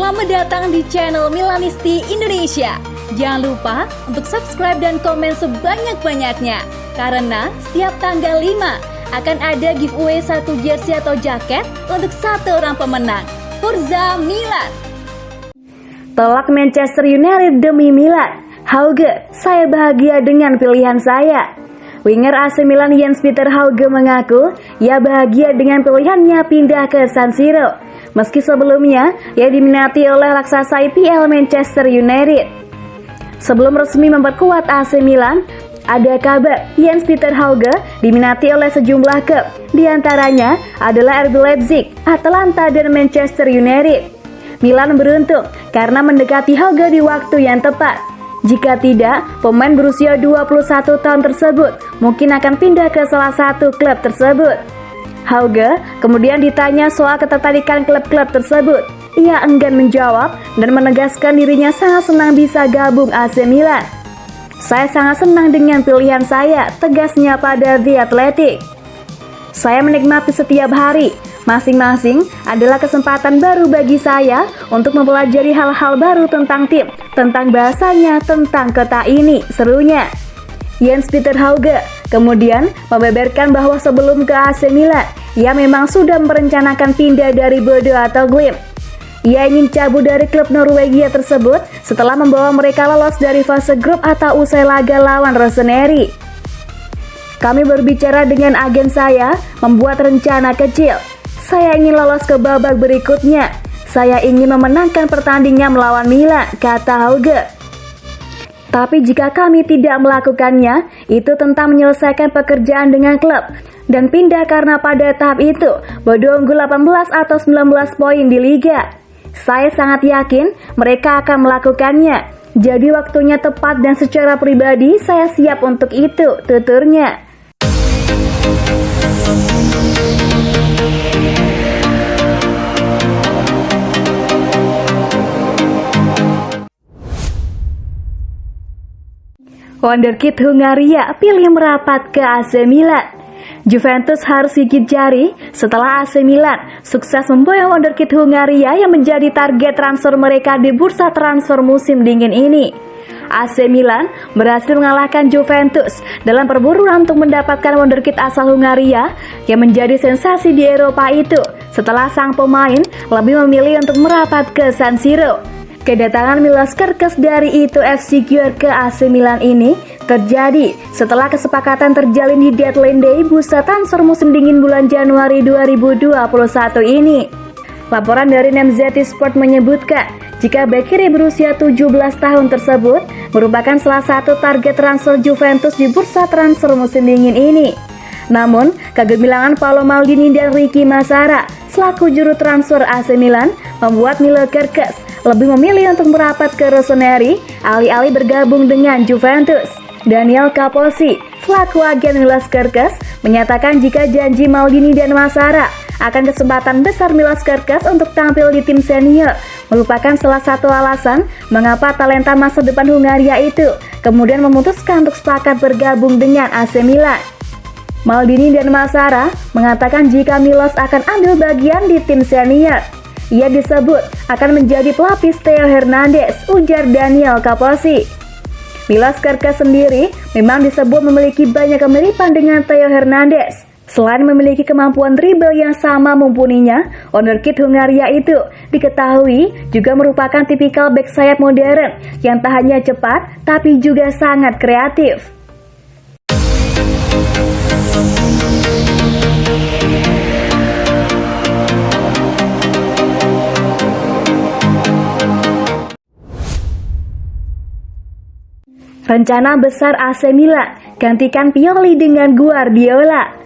Selamat datang di channel Milanisti Indonesia. Jangan lupa untuk subscribe dan komen sebanyak-banyaknya, karena setiap tanggal 5 akan ada giveaway satu jersey atau jaket untuk satu orang pemenang. Forza Milan. Tolak Manchester United demi Milan. Hauge, saya bahagia dengan pilihan saya. Winger AC Milan Jens-Peter Hauge mengaku ia bahagia dengan pilihannya pindah ke San Siro. Meski sebelumnya ia diminati oleh raksasa IPL Manchester United. Sebelum resmi memperkuat AC Milan, ada kabar Jens-Peter Hauge diminati oleh sejumlah klub, diantaranya adalah RB Leipzig, Atalanta, dan Manchester United. Milan beruntung karena mendekati Hauge di waktu yang tepat. Jika tidak, pemain berusia 21 tahun tersebut mungkin akan pindah ke salah satu klub tersebut. Hauge kemudian ditanya soal ketertarikan klub-klub tersebut. Ia enggan menjawab dan menegaskan dirinya sangat senang bisa gabung AC Milan. Saya sangat senang dengan pilihan saya, tegasnya pada The Athletic. Saya menikmati setiap hari. Masing-masing adalah kesempatan baru bagi saya untuk mempelajari hal-hal baru tentang tim, tentang bahasanya, tentang kota ini, serunya. Jens-Peter Hauge kemudian membeberkan bahwa sebelum ke AC Milan, ia memang sudah merencanakan pindah dari Bodo atau Glimt. Ia ingin cabut dari klub Norwegia tersebut setelah membawa mereka lolos dari fase grup atau usai laga lawan Rosenborg. Kami berbicara dengan agen saya, membuat rencana kecil. Saya ingin lolos ke babak berikutnya. Saya ingin memenangkan pertandingan melawan Milan, kata Hauge. Tapi jika kami tidak melakukannya, itu tentang menyelesaikan pekerjaan dengan klub dan pindah karena pada tahap itu Bodo unggul 18 atau 19 poin di liga. Saya sangat yakin mereka akan melakukannya. Jadi waktunya tepat dan secara pribadi saya siap untuk itu, tuturnya. Wonderkid Hungaria pilih merapat ke AC Milan. Juventus harus gigit jari setelah AC Milan sukses memboyong Wonderkid Hungaria yang menjadi target transfer mereka di bursa transfer musim dingin ini. AC Milan berhasil mengalahkan Juventus dalam perburuan untuk mendapatkan Wonderkid asal Hungaria yang menjadi sensasi di Eropa itu setelah sang pemain lebih memilih untuk merapat ke San Siro. Kedatangan Milos Kerkez dari ITO FC Győr ke AC Milan ini terjadi setelah kesepakatan terjalin di deadline day bursa transfer musim dingin bulan Januari 2021 ini. Laporan dari NMZ Sport menyebutkan jika bek kiri berusia 17 tahun tersebut merupakan salah satu target transfer Juventus di bursa transfer musim dingin ini. Namun, kegemilangan Paolo Maldini dan Ricky Massara selaku juru transfer AC Milan membuat Milos Kerkez lebih memilih untuk merapat ke Rosenborg alih-alih bergabung dengan Juventus. Daniel Capozzi selaku agen Milos Kerkez menyatakan jika janji Maldini dan Massara akan kesempatan besar Milos Kerkez untuk tampil di tim senior merupakan salah satu alasan mengapa talenta masa depan Hungaria itu kemudian memutuskan untuk sepakat bergabung dengan AC Milan. Maldini dan Massara mengatakan jika Milos akan ambil bagian di tim senior, ia disebut akan menjadi pelapis Theo Hernandez, ujar Daniel Capozzi. Milos Kerkez sendiri memang disebut memiliki banyak kemiripan dengan Theo Hernandez. Selain memiliki kemampuan dribble yang sama mumpuninya, Wonderkid Hungaria itu diketahui juga merupakan tipikal bek sayap modern yang tak hanya cepat tapi juga sangat kreatif. Rencana besar AC Milan, gantikan Pioli dengan Guardiola.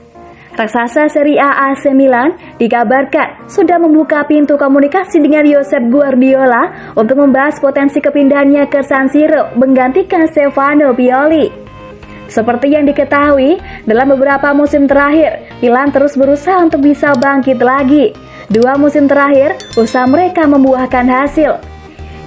Raksasa Serie A AC Milan dikabarkan sudah membuka pintu komunikasi dengan Josep Guardiola untuk membahas potensi kepindahannya ke San Siro menggantikan Stefano Pioli. Seperti yang diketahui, dalam beberapa musim terakhir, Milan terus berusaha untuk bisa bangkit lagi. 2 musim terakhir, usaha mereka membuahkan hasil.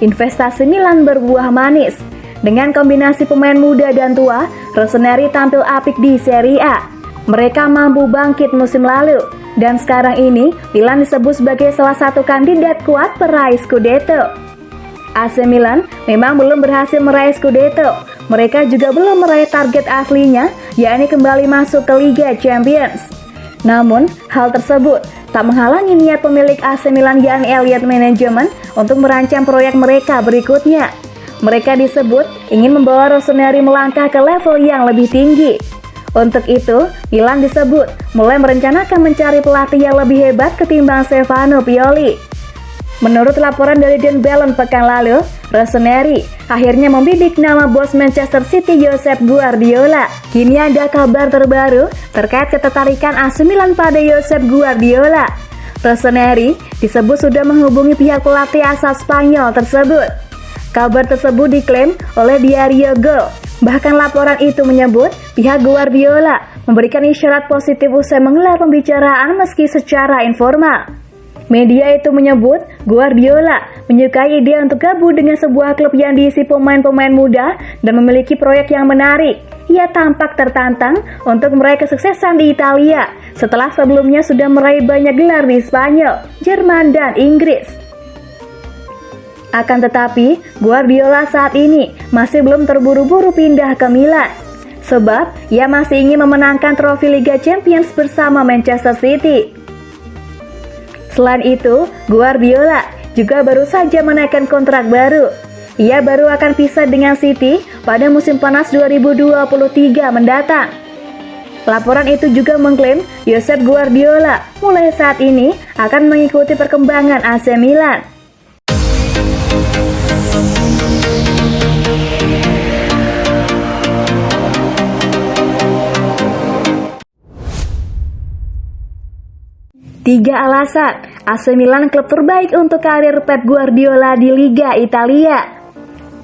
Investasi Milan berbuah manis. Dengan kombinasi pemain muda dan tua, Rossoneri tampil apik di Serie A. Mereka mampu bangkit musim lalu. Dan sekarang ini, Milan disebut sebagai salah satu kandidat kuat peraih Scudetto. AC Milan memang belum berhasil meraih Scudetto. Mereka juga belum meraih target aslinya, yakni kembali masuk ke Liga Champions. Namun, hal tersebut tak menghalangi niat pemilik AC Milan yakni Elliott Management untuk merancang proyek mereka berikutnya. Mereka disebut ingin membawa Rossoneri melangkah ke level yang lebih tinggi. Untuk itu, Milan disebut mulai merencanakan mencari pelatih yang lebih hebat ketimbang Stefano Pioli. Menurut laporan dari Den Ballon pekan lalu, Rossoneri akhirnya membidik nama bos Manchester City Josep Guardiola. Kini ada kabar terbaru terkait ketertarikan AC Milan pada Josep Guardiola. Rossoneri disebut sudah menghubungi pihak pelatih asal Spanyol tersebut. Kabar tersebut diklaim oleh Diario Gol. Bahkan laporan itu menyebut pihak Guardiola memberikan isyarat positif usai menggelar pembicaraan meski secara informal. Media itu menyebut Guardiola menyukai ide untuk gabung dengan sebuah klub yang diisi pemain-pemain muda dan memiliki proyek yang menarik. Ia tampak tertantang untuk meraih kesuksesan di Italia setelah sebelumnya sudah meraih banyak gelar di Spanyol, Jerman, dan Inggris. Akan tetapi, Guardiola saat ini masih belum terburu-buru pindah ke Milan. Sebab, ia masih ingin memenangkan trofi Liga Champions bersama Manchester City. Selain itu, Guardiola juga baru saja menaikkan kontrak baru. Ia baru akan pisah dengan City pada musim panas 2023 mendatang. Laporan itu juga mengklaim Josep Guardiola mulai saat ini akan mengikuti perkembangan AC Milan. Tiga alasan AC Milan klub terbaik untuk karir Pep Guardiola di Liga Italia.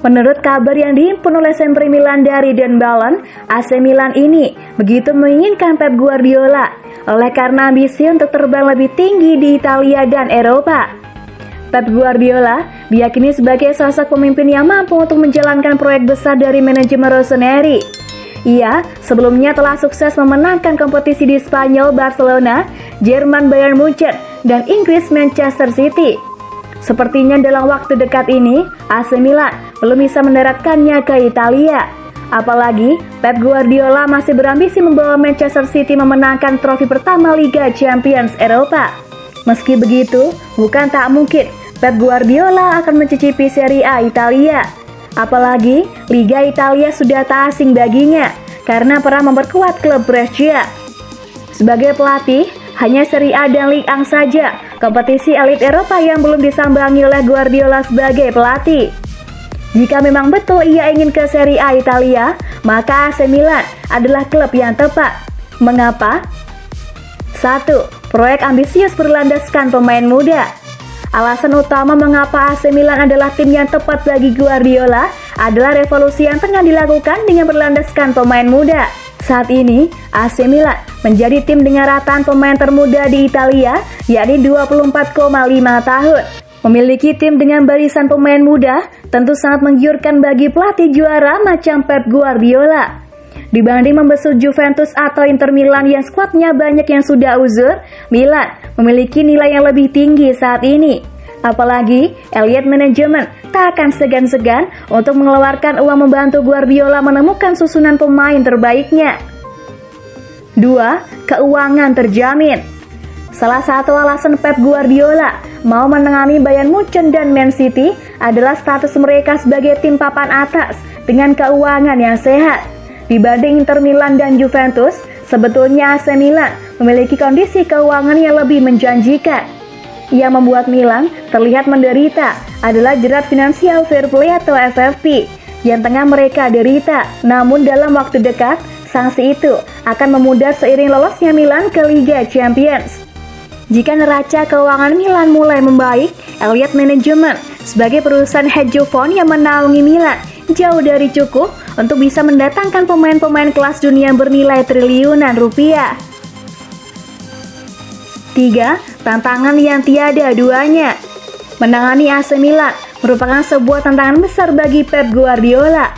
Menurut kabar yang dihimpun oleh Sempre Milan dari Den Ballon, AC Milan ini begitu menginginkan Pep Guardiola oleh karena ambisi untuk terbang lebih tinggi di Italia dan Eropa. Pep Guardiola diyakini sebagai sosok pemimpin yang mampu untuk menjalankan proyek besar dari manajemen Rossoneri. Ia sebelumnya telah sukses memenangkan kompetisi di Spanyol Barcelona, Jerman Bayern Munchen, dan Inggris Manchester City. Sepertinya dalam waktu dekat ini, AC Milan belum bisa mendaratkannya ke Italia. Apalagi, Pep Guardiola masih berambisi membawa Manchester City memenangkan trofi pertama Liga Champions Eropa. Meski begitu, bukan tak mungkin Pep Guardiola akan mencicipi Serie A Italia. Apalagi, Liga Italia sudah tak asing baginya, karena pernah memperkuat klub Brescia. Sebagai pelatih, hanya Serie A dan Ligue 1 saja kompetisi elit Eropa yang belum disambangi oleh Guardiola sebagai pelatih. Jika memang betul ia ingin ke Serie A Italia, maka AC Milan adalah klub yang tepat. Mengapa? 1. Proyek ambisius berlandaskan pemain muda. Alasan utama mengapa AC Milan adalah tim yang tepat bagi Guardiola adalah revolusi yang tengah dilakukan dengan berlandaskan pemain muda. Saat ini, AC Milan menjadi tim dengan rataan pemain termuda di Italia, yakni 24,5 tahun. Memiliki tim dengan barisan pemain muda tentu sangat menggiurkan bagi pelatih juara macam Pep Guardiola. Dibanding membesut Juventus atau Inter Milan yang skuadnya banyak yang sudah uzur, Milan memiliki nilai yang lebih tinggi saat ini. Apalagi, Elliott Management tak akan segan-segan untuk mengeluarkan uang membantu Guardiola menemukan susunan pemain terbaiknya. 2. Keuangan terjamin. Salah satu alasan Pep Guardiola mau menangani Bayern Munchen dan Man City adalah status mereka sebagai tim papan atas dengan keuangan yang sehat. Dibanding Inter Milan dan Juventus, sebetulnya AC Milan memiliki kondisi keuangan yang lebih menjanjikan. Yang membuat Milan terlihat menderita adalah jerat finansial fair play atau FFP yang tengah mereka derita. Namun dalam waktu dekat, sanksi itu akan memudar seiring lolosnya Milan ke Liga Champions. Jika neraca keuangan Milan mulai membaik, Elliott Management sebagai perusahaan hedge fund yang menaungi Milan jauh dari cukup untuk bisa mendatangkan pemain-pemain kelas dunia bernilai triliunan rupiah. 3. Tantangan yang tiada duanya. Menangani AC Milan merupakan sebuah tantangan besar bagi Pep Guardiola.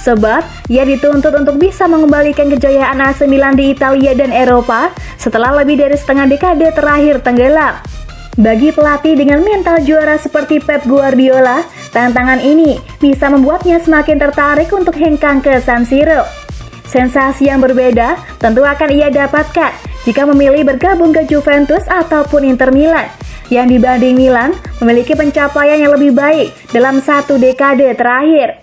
Sebab ia dituntut untuk bisa mengembalikan kejayaan AC Milan di Italia dan Eropa setelah lebih dari setengah dekade terakhir tenggelam. Bagi pelatih dengan mental juara seperti Pep Guardiola, tantangan ini bisa membuatnya semakin tertarik untuk hengkang ke San Siro. Sensasi yang berbeda tentu akan ia dapatkan jika memilih bergabung ke Juventus ataupun Inter Milan, yang dibanding Milan memiliki pencapaian yang lebih baik dalam 1 dekade terakhir.